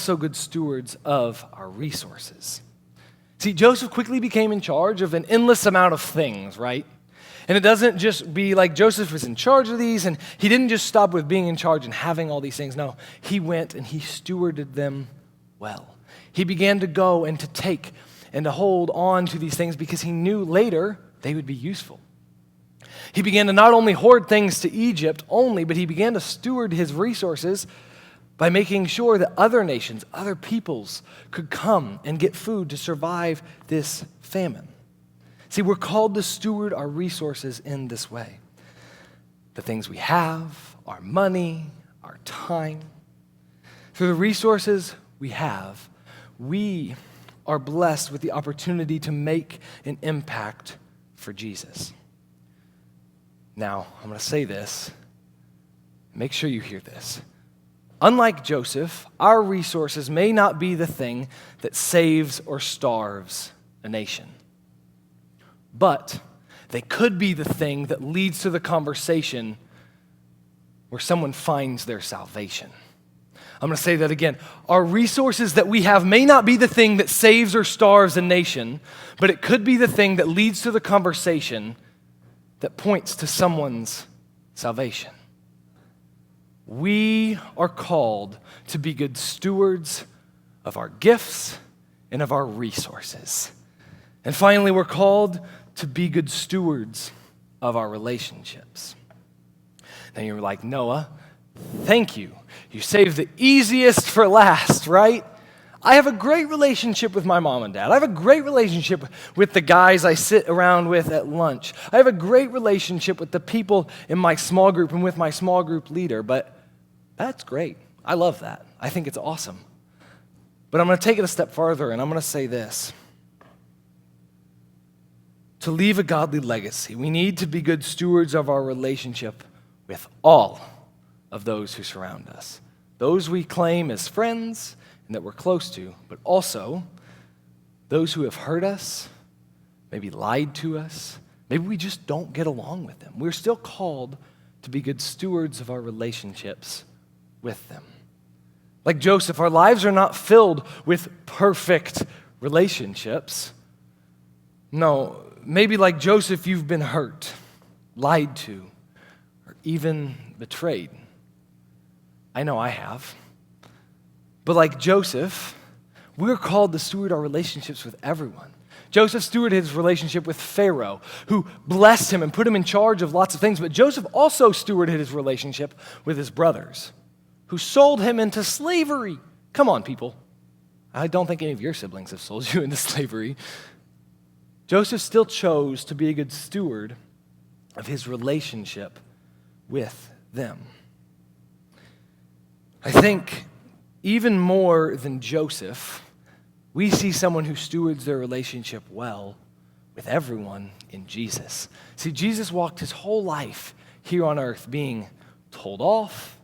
also good stewards of our resources. See, Joseph quickly became in charge of an endless amount of things, right? And it doesn't just be like Joseph was in charge of these, and he didn't just stop with being in charge and having all these things. No, he went and he stewarded them well. He began to go and to take and to hold on to these things because he knew later they would be useful. He began to not only hoard things to Egypt only, but he began to steward his resources by making sure that other nations, other peoples could come and get food to survive this famine. See, we're called to steward our resources in this way. The things we have, our money, our time. Through the resources we have, we are blessed with the opportunity to make an impact for Jesus. Now, I'm going to say this. Make sure you hear this. Unlike Joseph, our resources may not be the thing that saves or starves a nation. But they could be the thing that leads to the conversation where someone finds their salvation. I'm going to say that again. Our resources that we have may not be the thing that saves or starves a nation, but it could be the thing that leads to the conversation that points to someone's salvation. We are called to be good stewards of our gifts and of our resources. And finally, we're called to be good stewards of our relationships. Now you're like, Noah, thank you. You saved the easiest for last, right? I have a great relationship with my mom and dad. I have a great relationship with the guys I sit around with at lunch. I have a great relationship with the people in my small group and with my small group leader, but that's great. I love that. I think it's awesome. But I'm going to take it a step farther, and I'm going to say this. To leave a godly legacy, we need to be good stewards of our relationship with all of those who surround us. Those we claim as friends and that we're close to, but also those who have hurt us, maybe lied to us, maybe we just don't get along with them. We're still called to be good stewards of our relationships with them. Like Joseph, our lives are not filled with perfect relationships. No, maybe like Joseph, you've been hurt, lied to, or even betrayed. I know I have. But like Joseph, we're called to steward our relationships with everyone. Joseph stewarded his relationship with Pharaoh, who blessed him and put him in charge of lots of things. But Joseph also stewarded his relationship with his brothers, who sold him into slavery. Come on, people. I don't think any of your siblings have sold you into slavery. Joseph still chose to be a good steward of his relationship with them. I think even more than Joseph, we see someone who stewards their relationship well with everyone in Jesus. See, Jesus walked his whole life here on earth being told off,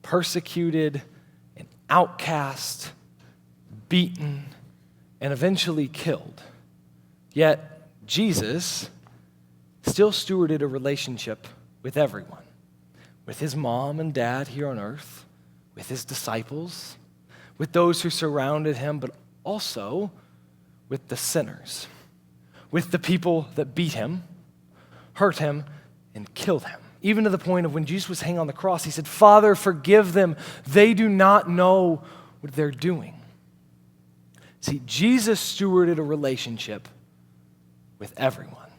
persecuted, an outcast, beaten, and eventually killed. Yet, Jesus still stewarded a relationship with everyone, with his mom and dad here on earth, with his disciples, with those who surrounded him, but also with the sinners, with the people that beat him, hurt him, and killed him. Even to the point of when Jesus was hanging on the cross, he said, "Father, forgive them. They do not know what they're doing." See, Jesus stewarded a relationship with everyone,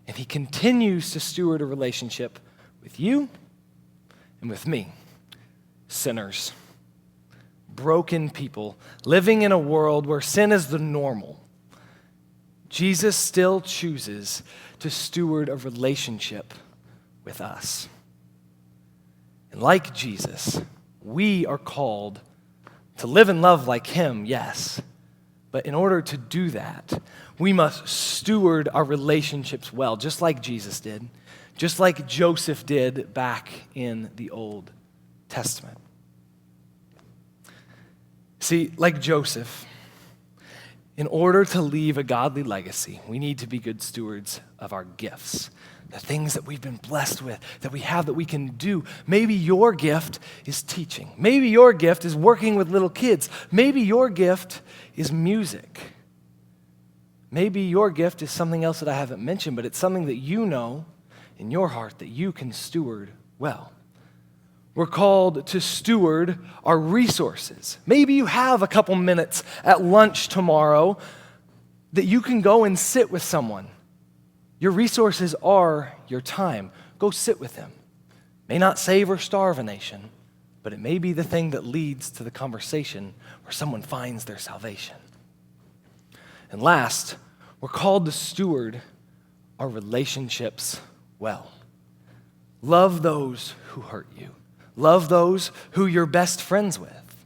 and he continues to steward a relationship with you and with me. Sinners, broken people, living in a world where sin is the normal. Jesus still chooses to steward a relationship with us. And like Jesus, we are called to live and love like him, yes. But in order to do that, we must steward our relationships well, just like Jesus did, just like Joseph did back in the Old Testament. See, like Joseph, in order to leave a godly legacy, we need to be good stewards of our gifts. the things that we've been blessed with, that we have that we can do. Maybe your gift is teaching. Maybe your gift is working with little kids. Maybe your gift is music. Maybe your gift is something else that I haven't mentioned, but it's something that you know in your heart that you can steward well. We're called to steward our resources. Maybe you have a couple minutes at lunch tomorrow that you can go and sit with someone. Your resources are your time. Go sit with them. May not save or starve a nation, but it may be the thing that leads to the conversation where someone finds their salvation. And last, we're called to steward our relationships well. Love those who hurt you. Love those who you're best friends with.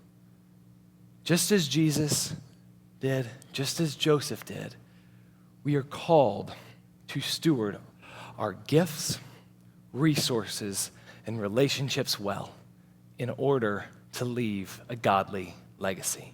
Just as Jesus did, just as Joseph did, we are called to steward our gifts, resources, and relationships well in order to leave a godly legacy.